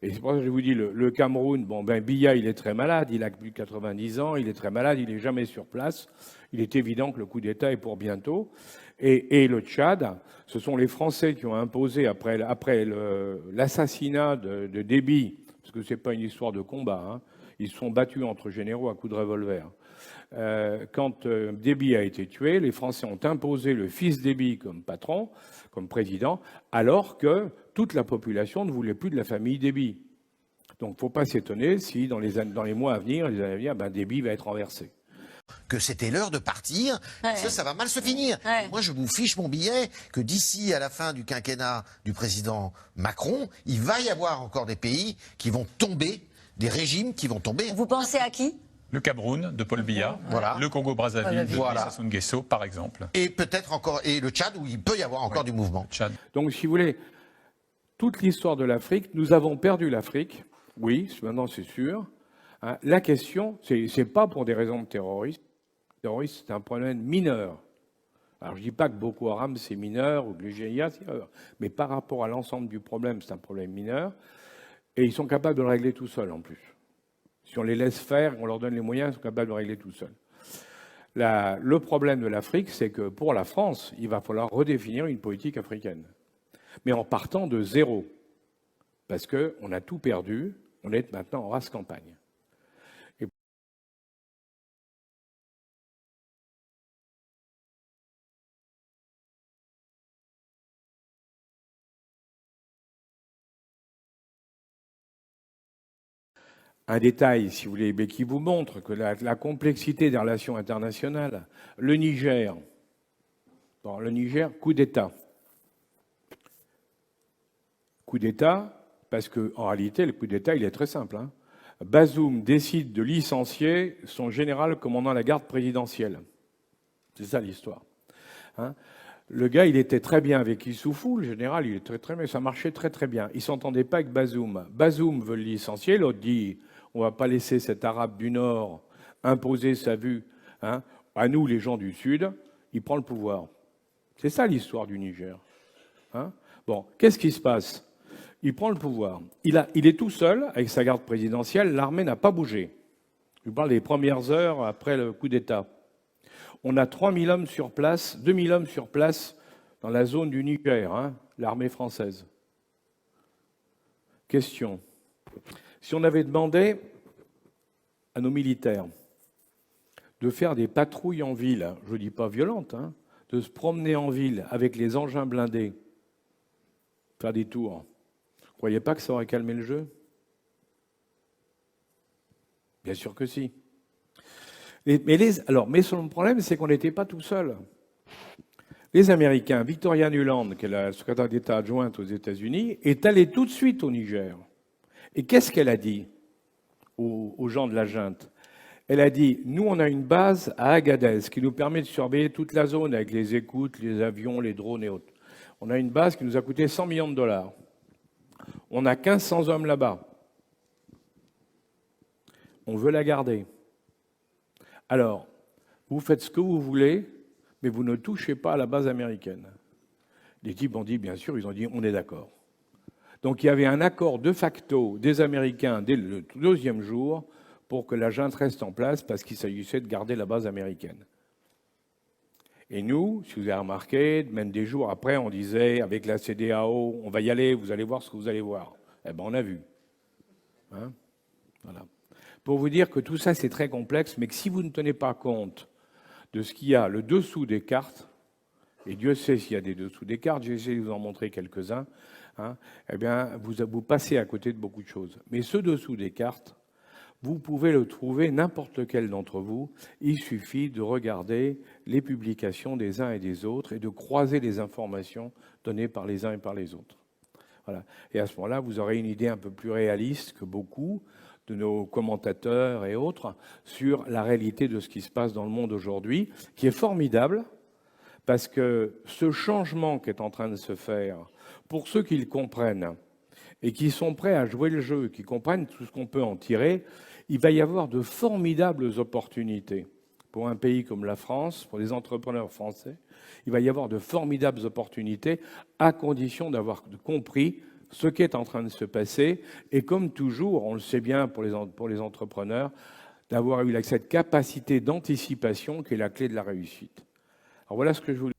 Et c'est pour ça que je vous dis, le Cameroun, bon, ben, Biya, il est très malade, il a plus de 90 ans, il est très malade, il n'est jamais sur place. Il est évident que le coup d'État est pour bientôt. Et le Tchad, ce sont les Français qui ont imposé, après l'assassinat de Déby, parce que ce n'est pas une histoire de combat, hein, ils se sont battus entre généraux à coups de revolver. Quand Déby a été tué, les Français ont imposé le fils Déby comme patron, comme président, alors que toute la population ne voulait plus de la famille Déby. Donc il ne faut pas s'étonner si dans les mois à venir, les années à venir, ben, Déby va être renversé. Que c'était l'heure de partir, parce que ça va mal se finir. Moi, je vous fiche mon billet que d'ici à la fin du quinquennat du président Macron, il va y avoir encore des pays qui vont tomber, des régimes qui vont tomber. Vous pensez à qui? Le Cameroun de Paul Biya, voilà. Le Congo-Brazzaville de voilà. Sassou Nguesso, par exemple. Et peut-être encore, et le Tchad, où il peut y avoir encore du mouvement. Tchad. Donc, si vous voulez, toute l'histoire de l'Afrique, nous avons perdu l'Afrique, oui, maintenant c'est sûr. Hein, la question, c'est pas pour des raisons de terrorisme. Le terrorisme, c'est un problème mineur. Alors, je ne dis pas que Boko Haram, c'est mineur, ou que le GIA, c'est mineur. Mais par rapport à l'ensemble du problème, c'est un problème mineur. Et ils sont capables de le régler tout seuls, en plus. Si on les laisse faire, on leur donne les moyens, ils sont capables de le régler tout seuls. Le problème de l'Afrique, c'est que pour la France, il va falloir redéfinir une politique africaine. Mais en partant de zéro. Parce qu'on a tout perdu, on est maintenant en race campagne. Un détail, si vous voulez, mais qui vous montre que la complexité des relations internationales. Le Niger, coup d'État. Coup d'État, parce qu'en réalité, le coup d'État, il est très simple. Hein. Bazoum décide de licencier son général commandant la garde présidentielle. C'est ça l'histoire. Hein. Le gars, il était très bien avec Issoufou, le général, il est très bien, ça marchait très bien. Il ne s'entendait pas avec Bazoum. Bazoum veut le licencier, l'autre dit on ne va pas laisser cet Arabe du Nord imposer sa vue, hein, à nous, les gens du Sud. Il prend le pouvoir. C'est ça l'histoire du Niger. Hein. Bon, qu'est-ce qui se passe? Il prend le pouvoir. Il est tout seul avec sa garde présidentielle. L'armée n'a pas bougé. Je parle des premières heures après le coup d'État. On a 3000 hommes sur place, 2000 hommes sur place dans la zone du Niger, hein, l'armée française. Question. Si on avait demandé à nos militaires de faire des patrouilles en ville, je ne dis pas violentes, hein, de se promener en ville avec les engins blindés, faire des tours, vous ne croyez pas que ça aurait calmé le jeu? Bien sûr que si. Mais son problème, c'est qu'on n'était pas tout seul. Les Américains, Victoria Nuland, qui est la secrétaire d'État adjointe aux États-Unis, est allée tout de suite au Niger. Et qu'est-ce qu'elle a dit aux gens de la junte? Elle a dit, nous, on a une base à Agadez qui nous permet de surveiller toute la zone avec les écoutes, les avions, les drones et autres. On a une base qui nous a coûté 100 millions de dollars. On a 1500 hommes là-bas. On veut la garder. Alors, vous faites ce que vous voulez, mais vous ne touchez pas à la base américaine. Les types ont dit, bien sûr, ils ont dit, on est d'accord. Donc il y avait un accord de facto des Américains dès le deuxième jour pour que la junte reste en place parce qu'il s'agissait de garder la base américaine. Et nous, si vous avez remarqué, même des jours après, on disait, avec la CEDEAO, on va y aller, vous allez voir ce que vous allez voir. Eh bien, on a vu. Hein, voilà. Pour vous dire que tout ça, c'est très complexe, mais que si vous ne tenez pas compte de ce qu'il y a le dessous des cartes, et Dieu sait s'il y a des dessous des cartes, j'ai essayé de vous en montrer quelques-uns, hein, eh bien, vous passez à côté de beaucoup de choses. Mais ce dessous des cartes, vous pouvez le trouver, n'importe lequel d'entre vous, il suffit de regarder les publications des uns et des autres et de croiser les informations données par les uns et par les autres. Voilà. Et à ce moment-là, vous aurez une idée un peu plus réaliste que beaucoup de nos commentateurs et autres sur la réalité de ce qui se passe dans le monde aujourd'hui, qui est formidable, parce que ce changement qui est en train de se faire, pour ceux qui le comprennent et qui sont prêts à jouer le jeu, qui comprennent tout ce qu'on peut en tirer, il va y avoir de formidables opportunités pour un pays comme la France, pour les entrepreneurs français. Il va y avoir de formidables opportunités à condition d'avoir compris ce qui est en train de se passer. Et comme toujours, on le sait bien pour les entrepreneurs, d'avoir eu cette capacité d'anticipation qui est la clé de la réussite. Alors voilà ce que je voulais